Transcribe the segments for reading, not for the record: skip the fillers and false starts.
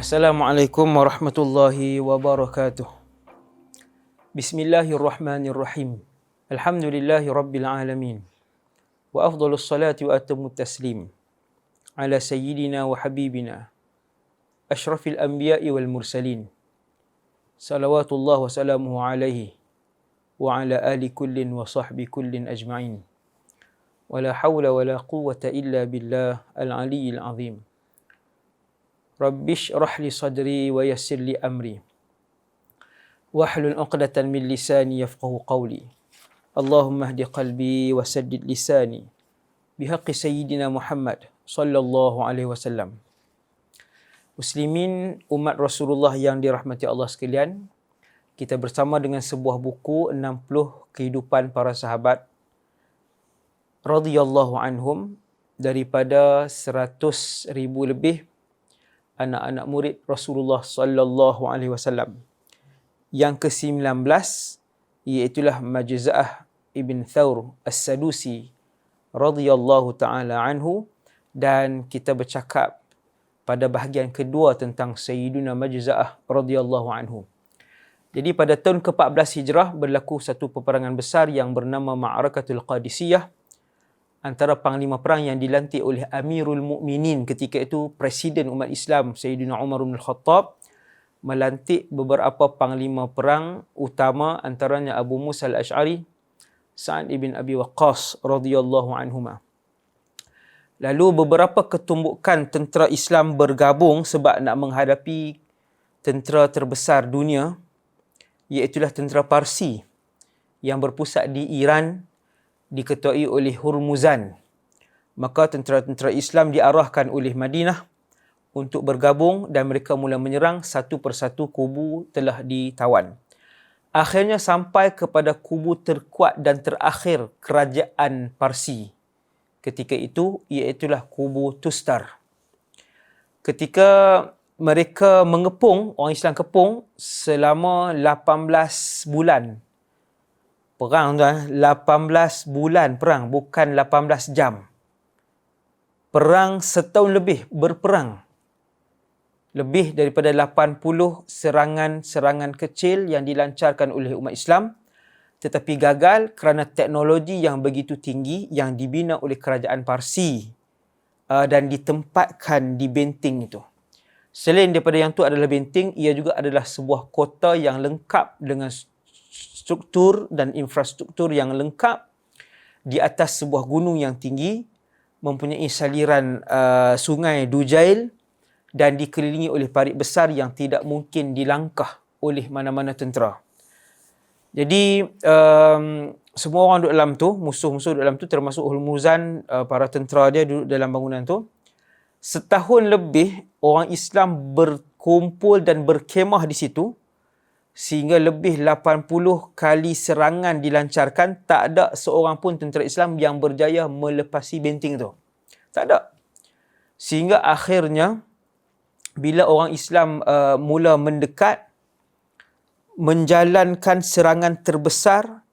Assalamualaikum warahmatullahi wabarakatuh. Bismillahirrahmanirrahim. Alhamdulillahi rabbil alamin. Wa afdhalus salati wa atamut taslim ala sayyidina wa habibina asyrafil anbiya'i wal mursalin. Salawatullah wa salamuhu alaihi wa ala ali kullin wa sahbi kullin ajma'in. Wa la hawla wa la quwwata illa billah al-aliyyil azim. Rabbish rahli sadri wa yassir li amri wahlul 'uqdatan min lisani yafqahu qawli. Allahumma hdi qalbi wa saddid lisani bihaqqi sayyidina Muhammad sallallahu alaihi wasallam. Muslimin, umat Rasulullah yang dirahmati Allah sekalian, kita bersama dengan sebuah buku 60 kehidupan para sahabat radhiyallahu anhum, daripada 100,000 lebih anak-anak murid Rasulullah sallallahu alaihi wasallam. Yang ke-19 iaitulah Majza'ah ibn Thawr As-Sadusi radhiyallahu taala anhu, dan kita bercakap pada bahagian kedua tentang Sayyiduna Majza'ah radhiyallahu anhu. Jadi pada tahun ke-14 Hijrah berlaku satu peperangan besar yang bernama Ma'arakatul Qadisiyah, antara panglima perang yang dilantik oleh Amirul Mukminin ketika itu, Presiden umat Islam Sayyidina Umar bin Khattab, melantik beberapa panglima perang utama, antaranya Abu Musa al-Ash'ari, Sa'ad ibn Abi Waqqas radhiyallahu anhuma. Lalu beberapa ketumbukan tentera Islam bergabung sebab nak menghadapi tentera terbesar dunia, iaitulah tentera Parsi yang berpusat di Iran, diketuai oleh Hurmuzan. Maka tentera-tentera Islam diarahkan oleh Madinah untuk bergabung dan mereka mula menyerang. Satu persatu kubu telah ditawan. Akhirnya sampai kepada kubu terkuat dan terakhir kerajaan Parsi ketika itu, iaitulah kubu Tustar. Ketika mereka mengepung, orang Islam kepung selama 18 bulan. Perang tuan, 18 bulan perang, bukan 18 jam. Perang setahun lebih berperang. Lebih daripada 80 serangan-serangan kecil yang dilancarkan oleh umat Islam, tetapi gagal kerana teknologi yang begitu tinggi yang dibina oleh kerajaan Parsi dan ditempatkan di benteng itu. Selain daripada yang itu adalah benteng, ia juga adalah sebuah kota yang lengkap dengan struktur dan infrastruktur yang lengkap di atas sebuah gunung yang tinggi, mempunyai saliran sungai Dujail dan dikelilingi oleh parit besar yang tidak mungkin dilangkah oleh mana-mana tentera. Jadi semua orang duduk dalam tu, musuh-musuh duduk dalam tu, termasuk Hurmuzan, para tentera dia duduk dalam bangunan tu. Setahun lebih orang Islam berkumpul dan berkemah di situ, sehingga lebih 80 kali serangan dilancarkan, tak ada seorang pun tentera Islam yang berjaya melepasi benteng itu. Tak ada. Sehingga akhirnya, bila orang Islam mula mendekat, menjalankan serangan terbesar,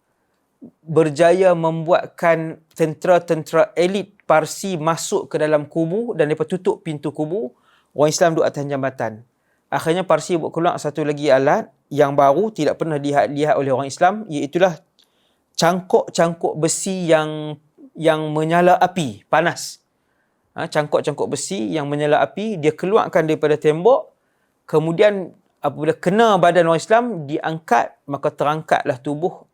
berjaya membuatkan tentera-tentera elit Parsi masuk ke dalam kubu dan mereka tutup pintu kubu, orang Islam duduk atas jambatan. Akhirnya Parsi buat keluar satu lagi alat yang baru, tidak pernah dilihat oleh orang Islam, iaitulah cangkok-cangkok besi yang menyala api, panas. Cangkok-cangkok besi yang menyala api, dia keluarkan daripada tembok, kemudian apabila kena badan orang Islam, diangkat, maka terangkatlah tubuh,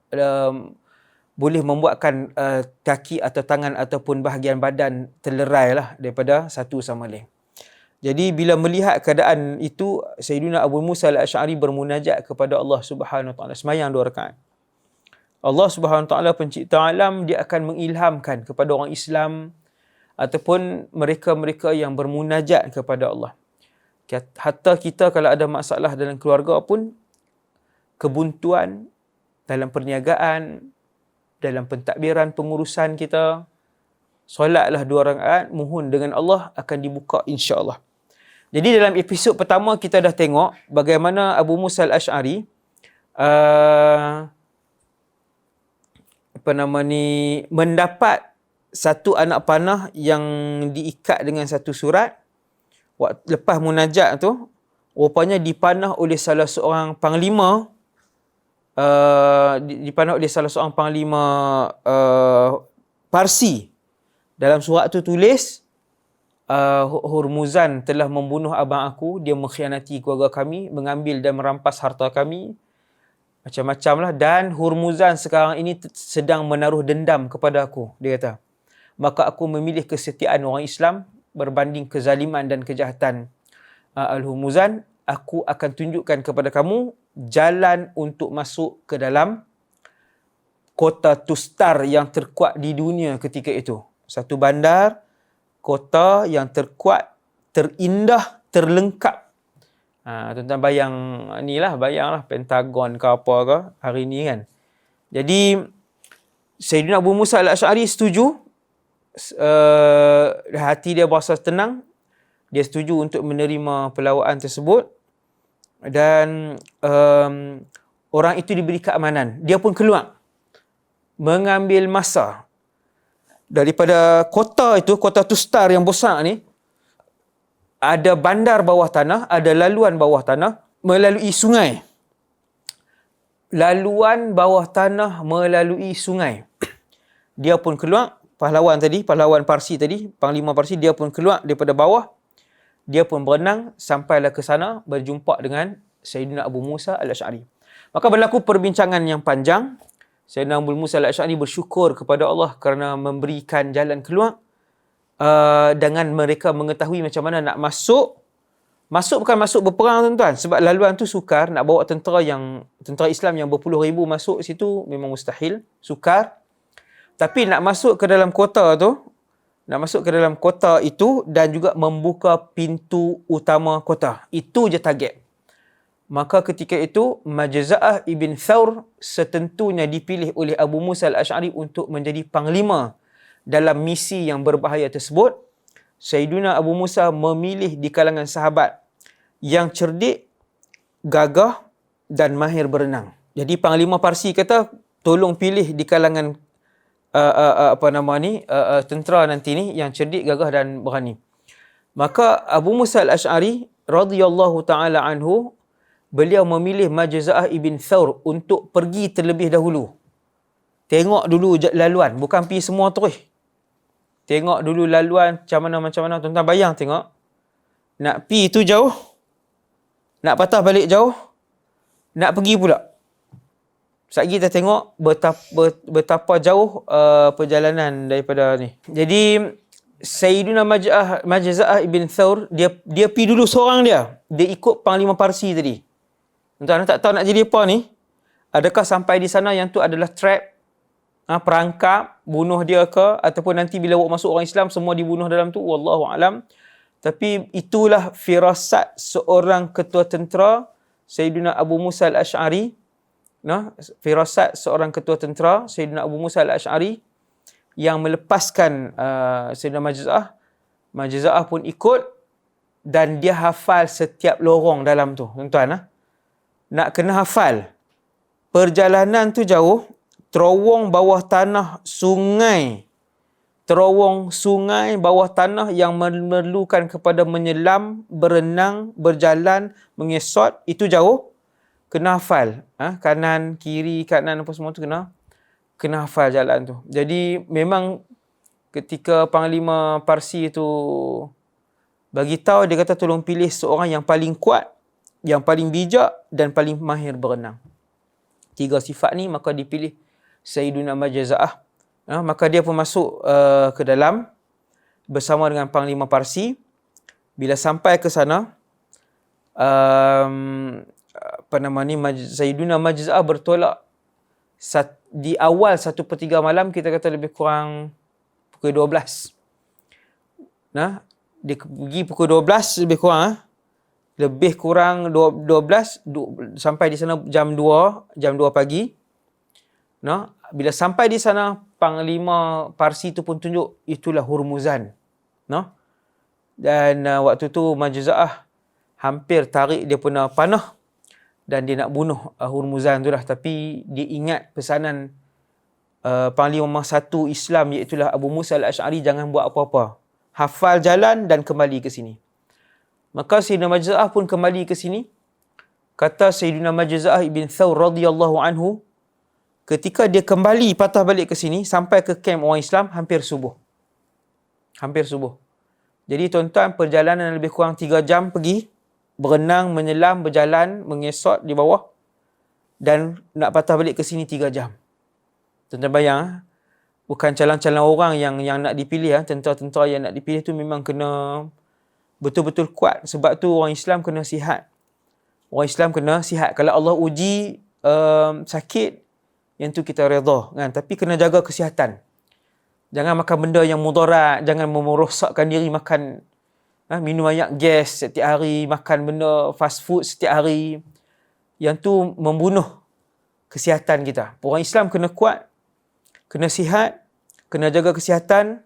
boleh membuatkan kaki atau tangan ataupun bahagian badan terlerai lah daripada satu sama lain. Jadi bila melihat keadaan itu, Sayyidina Abu Musa al-Ash'ari bermunajat kepada Allah Subhanahu Wa Taala, sembahyang 2 rakaat. Allah Subhanahu Wa Taala pencipta alam, dia akan mengilhamkan kepada orang Islam ataupun mereka-mereka yang bermunajat kepada Allah. Hatta kita kalau ada masalah dalam keluarga pun, kebuntuan dalam perniagaan, dalam pentadbiran pengurusan kita, solatlah 2 rakaat, mohon dengan Allah akan dibuka insya-Allah. Jadi dalam episod pertama kita dah tengok bagaimana Abu Musa al-Ash'ari mendapat satu anak panah yang diikat dengan satu surat. Lepas munajat tu, rupanya dipanah oleh salah seorang panglima, dipanah oleh salah seorang panglima Parsi. Dalam surat tu tulis, Hurmuzan telah membunuh abang aku, dia mengkhianati keluarga kami, mengambil dan merampas harta kami, macam-macam lah. Dan Hurmuzan sekarang ini sedang menaruh dendam kepada aku, dia kata. Maka aku memilih kesetiaan orang Islam berbanding kezaliman dan kejahatan Al-Hurmuzan. Aku akan tunjukkan kepada kamu jalan untuk masuk ke dalam kota Tustar yang terkuat di dunia ketika itu. Satu bandar, kota yang terkuat, terindah, terlengkap. Tuan-tuan bayanglah Pentagon ke apa ke hari ni kan. Jadi Sayyidina Abu Musa al-Ash'ari setuju, hati dia berasa tenang, dia setuju untuk menerima pelawaan tersebut, dan orang itu diberi keamanan. Dia pun keluar mengambil masa daripada kota itu, kota Tustar yang besar ni. Ada bandar bawah tanah, ada laluan bawah tanah melalui sungai. Laluan bawah tanah melalui sungai. Dia pun keluar, pahlawan Parsi tadi, panglima Parsi, dia pun keluar daripada bawah. Dia pun berenang sampailah ke sana, berjumpa dengan Sayyidina Abu Musa al-Ash'ari. Maka berlaku perbincangan yang panjang. Sayyidina Abu Musa al-Ash'ari bersyukur kepada Allah kerana memberikan jalan keluar, dengan mereka mengetahui macam mana nak masuk. Masuk bukan masuk berperang, tuan-tuan. Sebab laluan tu sukar, nak bawa tentera Islam yang berpuluh ribu masuk situ memang mustahil, sukar. Tapi nak masuk ke dalam kota tu, nak masuk ke dalam kota itu dan juga membuka pintu utama kota. Itu je target. Maka ketika itu, Majza'ah ibn Thawr setentunya dipilih oleh Abu Musa al-Ash'ari untuk menjadi panglima dalam misi yang berbahaya tersebut. Sayyidina Abu Musa memilih di kalangan sahabat yang cerdik, gagah dan mahir berenang. Jadi panglima Parsi kata, tolong pilih di kalangan tentera nanti ni yang cerdik, gagah dan berani. Maka Abu Musa al-Ash'ari radhiyallahu taala anhu, beliau memilih Majza'ah ibn Thawr untuk pergi terlebih dahulu. Tengok dulu laluan, bukan pergi semua terus. Tengok dulu laluan macam mana. Tuan-tuan bayang tengok. Nak pergi tu jauh, nak patah balik jauh, nak pergi pula. Sekejap kita tengok betapa jauh perjalanan daripada ni. Jadi Sayyidina Majza'ah ibn Thawr, dia pergi dulu seorang dia. Dia ikut panglima Parsi tadi. Tuan-tuan tak tahu nak jadi apa ni. Adakah sampai di sana yang tu adalah trap, perangkap, bunuh dia ke, ataupun nanti bila masuk orang Islam semua dibunuh dalam tu, wallahu alam. Tapi itulah firasat seorang ketua tentera, Sayyidina Abu Musa al-Ash'ari. Firasat seorang ketua tentera, Sayyidina Abu Musa al-Ash'ari, yang melepaskan Sayyidina Majza'ah. Majza'ah pun ikut, dan dia hafal setiap lorong dalam tu, tuan-tuan. Nak kena hafal. Perjalanan tu jauh, terowong bawah tanah sungai. Terowong sungai bawah tanah yang memerlukan kepada menyelam, berenang, berjalan, mengesot. Itu jauh. Kena hafal. Kanan, kiri, kanan apa semua tu kena hafal jalan tu. Jadi memang ketika panglima Parsi tu bagi tahu, dia kata tolong pilih seorang yang paling kuat, yang paling bijak dan paling mahir berenang. 3 sifat ni, maka dipilih Sayyiduna Majza'ah. Maka dia pun masuk ke dalam bersama dengan panglima Parsi. Bila sampai ke sana, Sayyiduna Majza'ah bertolak di awal 1/3 malam, kita kata lebih kurang pukul 12. Dia pergi pukul 12 lebih kurang. Lebih kurang 12, sampai di sana jam 2 pagi. Bila sampai di sana, panglima Parsi tu pun tunjuk itulah Hurmuzan. Dan waktu tu Majza'ah hampir tarik dia punya panah dan dia nak bunuh Hurmuzan tu lah. Tapi dia ingat pesanan panglima nombor 1 Islam, iaitulah Abu Musa al-Ash'ari, jangan buat apa-apa. Hafal jalan dan kembali ke sini. Maka Sayyidina Majza'ah pun kembali ke sini. Kata Sayyidina Majza'ah ibn Thawr radhiyallahu anhu, ketika dia kembali patah balik ke sini, sampai ke kem orang Islam, hampir subuh. Hampir subuh. Jadi tuan-tuan, perjalanan lebih kurang 3 jam pergi, berenang, menyelam, berjalan, mengesot di bawah, dan nak patah balik ke sini 3 jam. Tuan-tuan bayang, bukan calon-calon orang yang nak dipilih, tentera-tentera yang nak dipilih tu memang kena betul-betul kuat. Sebab tu orang Islam kena sihat. Orang Islam kena sihat. Kalau Allah uji sakit, yang tu kita redha, kan? Tapi kena jaga kesihatan. Jangan makan benda yang mudarat, jangan merosakkan diri, makan minum air gas setiap hari, makan benda fast food setiap hari. Yang tu membunuh kesihatan kita. Orang Islam kena kuat, kena sihat, kena jaga kesihatan.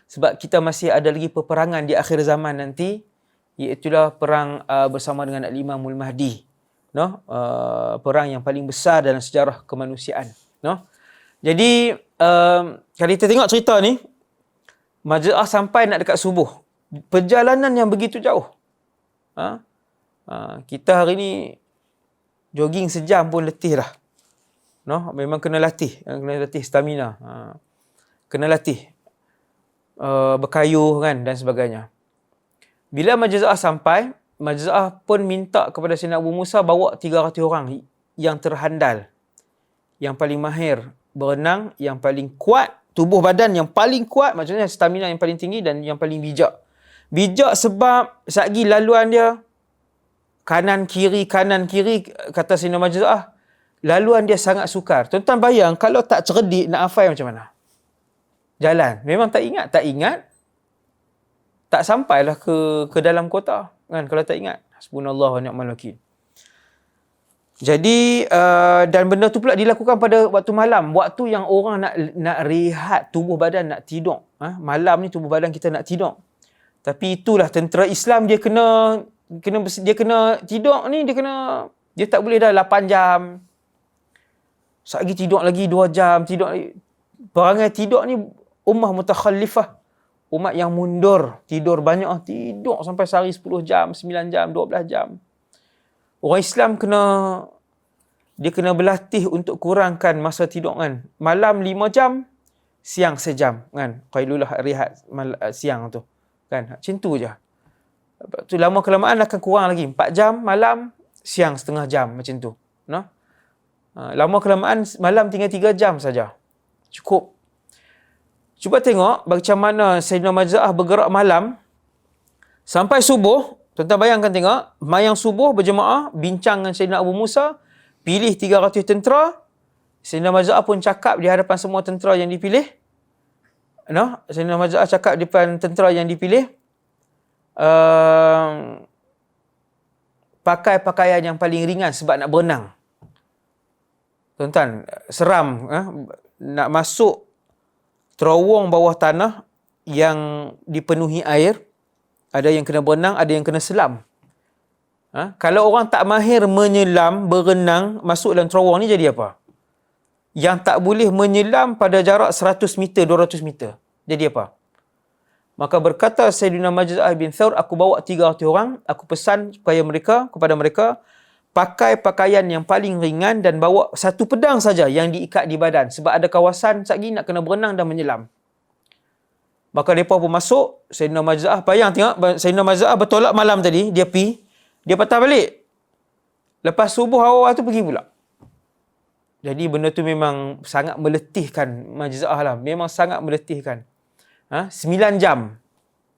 Sebab kita masih ada lagi peperangan di akhir zaman nanti, iaitulah perang bersama dengan Al-Imamul Mahdi. Perang yang paling besar dalam sejarah kemanusiaan. Jadi, kalau kita tengok cerita ni, Majza'ah sampai nak dekat subuh. Perjalanan yang begitu jauh. Kita hari ni jogging sejam pun letih dah. Memang kena latih stamina. Kena latih. Berkayuh kan dan sebagainya. Bila Majza'ah sampai, Majza'ah pun minta kepada Sayyidina Abu Musa bawa 300 orang yang terhandal, yang paling mahir berenang, yang paling kuat, tubuh badan yang paling kuat, maksudnya stamina yang paling tinggi dan yang paling bijak. Bijak sebab satgi laluan dia kanan kiri, kata Sayyidina Majza'ah, laluan dia sangat sukar. Tuan-tuan bayang, kalau tak cerdik nak hafal macam mana? Jalan. Memang tak ingat. Tak sampailah ke dalam kota. Kan, kalau tak ingat. Hasbunallahu wa ni'mal wakil. Jadi, dan benda tu pula dilakukan pada waktu malam. Waktu yang orang nak rehat tubuh badan, nak tidur. Malam ni tubuh badan kita nak tidur. Tapi itulah tentera Islam, dia kena tidur ni, dia tak boleh dah 8 jam. Satgi tidur lagi 2 jam, tidur lagi. Perangai tidur ni ummah mutakhallifah, umat yang mundur, tidur banyak, tidur sampai sehari 10 jam, 9 jam, 12 jam. Orang Islam kena berlatih untuk kurangkan masa tidur kan. Malam 5 jam, siang sejam kan. Qailulah rehat siang tu. Kan, macam tu je. Tu lama kelamaan akan kurang lagi. 4 jam malam, siang setengah jam macam tu. Lama kelamaan malam tinggal 3 jam saja. Cukup. Cuba tengok macam mana Sayyidina Majza'ah bergerak malam sampai subuh. Tuan-tuan bayangkan tengok, mayang subuh berjemaah, bincang dengan Sayyidina Abu Musa, pilih 300 tentera. Sayyidina Majza'ah pun cakap di hadapan semua tentera yang dipilih. Sayyidina Majza'ah cakap di depan tentera yang dipilih, pakai pakaian yang paling ringan sebab nak berenang. Tuan-tuan, seram. Nak masuk terowong bawah tanah yang dipenuhi air. Ada yang kena berenang, ada yang kena selam. Kalau orang tak mahir menyelam, berenang, masuk dalam terowong ni jadi apa? Yang tak boleh menyelam pada jarak 100 meter, 200 meter. Jadi apa? Maka berkata Sayyidina Majza'ah bin Thawr, aku bawa 300 orang, aku pesan kepada mereka, pakai pakaian yang paling ringan dan bawa satu pedang saja yang diikat di badan. Sebab ada kawasan satgi nak kena berenang dan menyelam. Maka mereka pun masuk. Sayyidina Majza'ah, bayang tengok, Sayyidina Majza'ah bertolak malam tadi, dia patah balik. Lepas subuh awal tu pergi pula. Jadi benda tu memang sangat meletihkan Majza'ah lah. Memang sangat meletihkan. 9 jam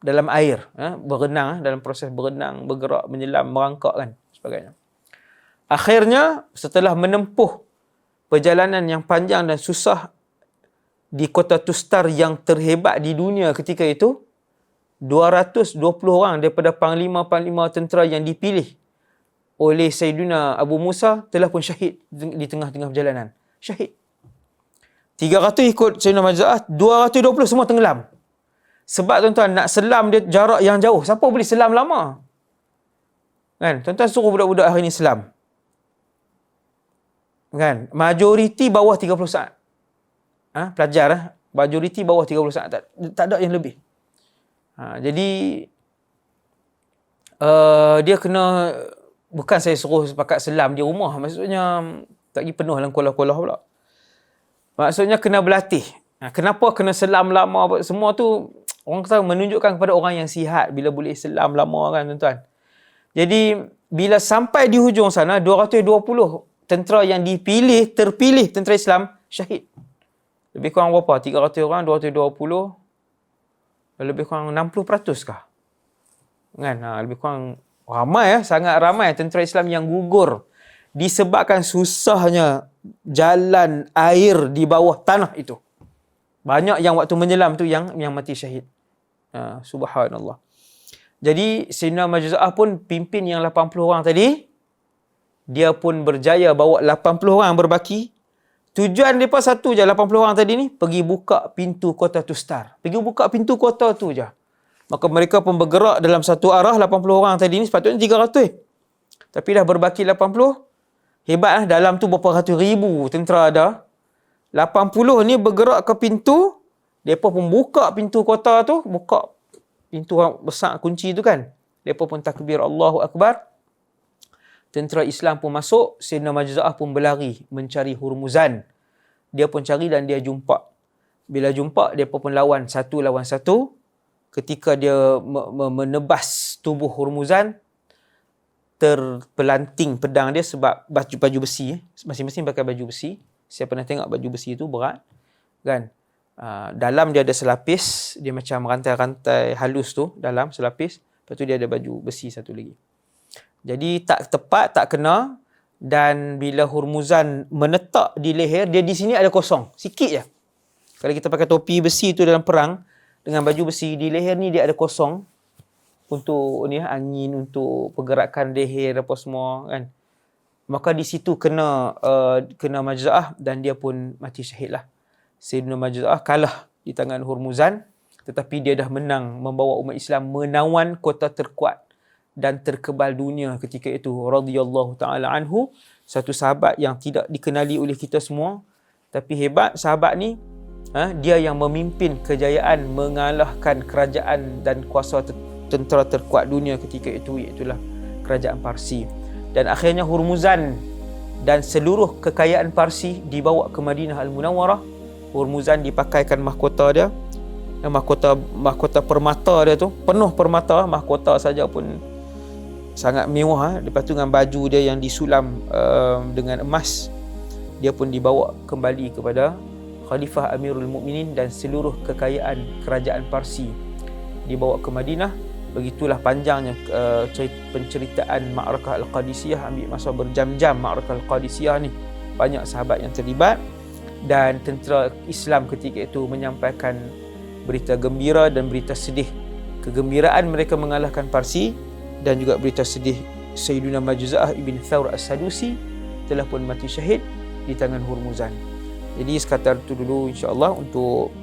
dalam air. Berenang, dalam proses berenang, bergerak, menyelam, merangkak kan, sebagainya. Akhirnya, setelah menempuh perjalanan yang panjang dan susah di kota Tustar yang terhebat di dunia ketika itu, 220 orang daripada panglima-panglima tentera yang dipilih oleh Sayyidina Abu Musa telah pun syahid di tengah-tengah perjalanan. Syahid. 300 ikut Sayyidina Majza'ah, 220 semua tenggelam. Sebab tuan-tuan, nak selam dia jarak yang jauh. Siapa boleh selam lama? Kan? Tuan-tuan suruh budak-budak hari ni selam. Kan? Majoriti bawah 30 saat. Pelajar majoriti bawah 30 saat. Tak ada yang lebih. Jadi Dia kena, bukan saya suruh pakat selam di rumah, maksudnya tak pergi penuh dalam kolah-kolah pula. Maksudnya kena berlatih. Kenapa kena selam lama semua tu, orang kata menunjukkan kepada orang yang sihat bila boleh selam lama kan tuan-tuan. Jadi bila sampai di hujung sana 220 tentera yang terpilih tentera Islam syahid. Lebih kurang berapa? 300 orang, 220, lebih kurang 60% kah? Kan? Lebih kurang ramai, sangat ramai tentera Islam yang gugur disebabkan susahnya jalan air di bawah tanah itu. Banyak yang waktu menyelam tu yang mati syahid. Subhanallah. Jadi Sayyidina Majza'ah pun pimpin yang 80 orang tadi. Dia pun berjaya bawa 80 orang berbaki. Tujuan mereka satu je, 80 orang tadi ni, pergi buka pintu kota Tustar. Pergi buka pintu kota tu je. Maka mereka pun bergerak dalam satu arah, 80 orang tadi ni, sepatutnya 300. Tapi dah berbaki 80. Hebat lah, dalam tu berapa ratus ribu tentera ada. 80 ni bergerak ke pintu. Mereka pun buka pintu kota tu, buka pintu besar kunci tu kan. Mereka pun takbir Allahu Akbar. Tentera Islam pun masuk, Sayyidina Majza'ah pun berlari mencari Hurmuzan. Dia pun cari dan dia jumpa. Bila jumpa, dia pun lawan satu. Ketika dia menebas tubuh Hurmuzan, terpelanting pedang dia sebab baju besi. Masing-masing pakai baju besi. Saya pernah tengok baju besi itu berat. Kan? Dalam dia ada selapis, dia macam rantai-rantai halus tu, dalam selapis. Lepas tu dia ada baju besi satu lagi. Jadi tak tepat, tak kena. Dan bila Hurmuzan menetak di leher, dia di sini ada kosong. Sikit je. Kalau kita pakai topi besi tu dalam perang, dengan baju besi, di leher ni dia ada kosong. Untuk angin, untuk pergerakan leher apa semua kan. Maka di situ kena Majza'ah dan dia pun mati syahid lah. Sayyidina Majza'ah kalah di tangan Hurmuzan. Tetapi dia dah menang membawa umat Islam menawan kota terkuat dan terkebal dunia ketika itu, radhiyallahu ta'ala anhu. Satu sahabat yang tidak dikenali oleh kita semua, tapi hebat sahabat ni. Dia yang memimpin kejayaan mengalahkan kerajaan dan kuasa tentera terkuat dunia ketika itu, iaitulah kerajaan Parsi. Dan akhirnya Hurmuzan dan seluruh kekayaan Parsi dibawa ke Madinah Al-Munawwarah. Hurmuzan dipakaikan mahkota dia, mahkota permata dia tu, penuh permata, mahkota saja pun sangat mewah. Lepas tu dengan baju dia yang disulam dengan emas, dia pun dibawa kembali kepada Khalifah Amirul Mukminin dan seluruh kekayaan kerajaan Parsi dibawa ke Madinah. Begitulah panjangnya penceritaan Ma'rakah Al-Qadisiyah, ambil masa berjam-jam Ma'rakah Al-Qadisiyah ni. Banyak sahabat yang terlibat dan tentera Islam ketika itu menyampaikan berita gembira dan berita sedih. Kegembiraan mereka mengalahkan Parsi dan juga berita sedih Sayyidina Majza'ah ibn Thawr As-Sadusi telah pun mati syahid di tangan Hurmuzan. Jadi sekadar itu dulu insya-Allah untuk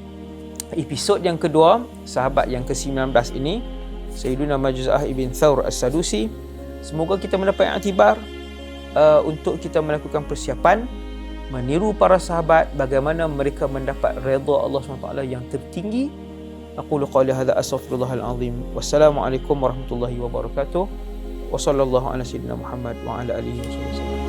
episod yang kedua, sahabat yang ke-19 ini, Sayyidina Majza'ah ibn Thawr As-Sadusi. Semoga kita mendapat i'tibar untuk kita melakukan persiapan meniru para sahabat, bagaimana mereka mendapat redha Allah SWT yang tertinggi. Aqulu qawli hadza astaghfirullahal azim. Wassalamualaikum warahmatullahi wabarakatuh. Wa sallallahu ala sayyidina Muhammad wa ala alihi wasallam.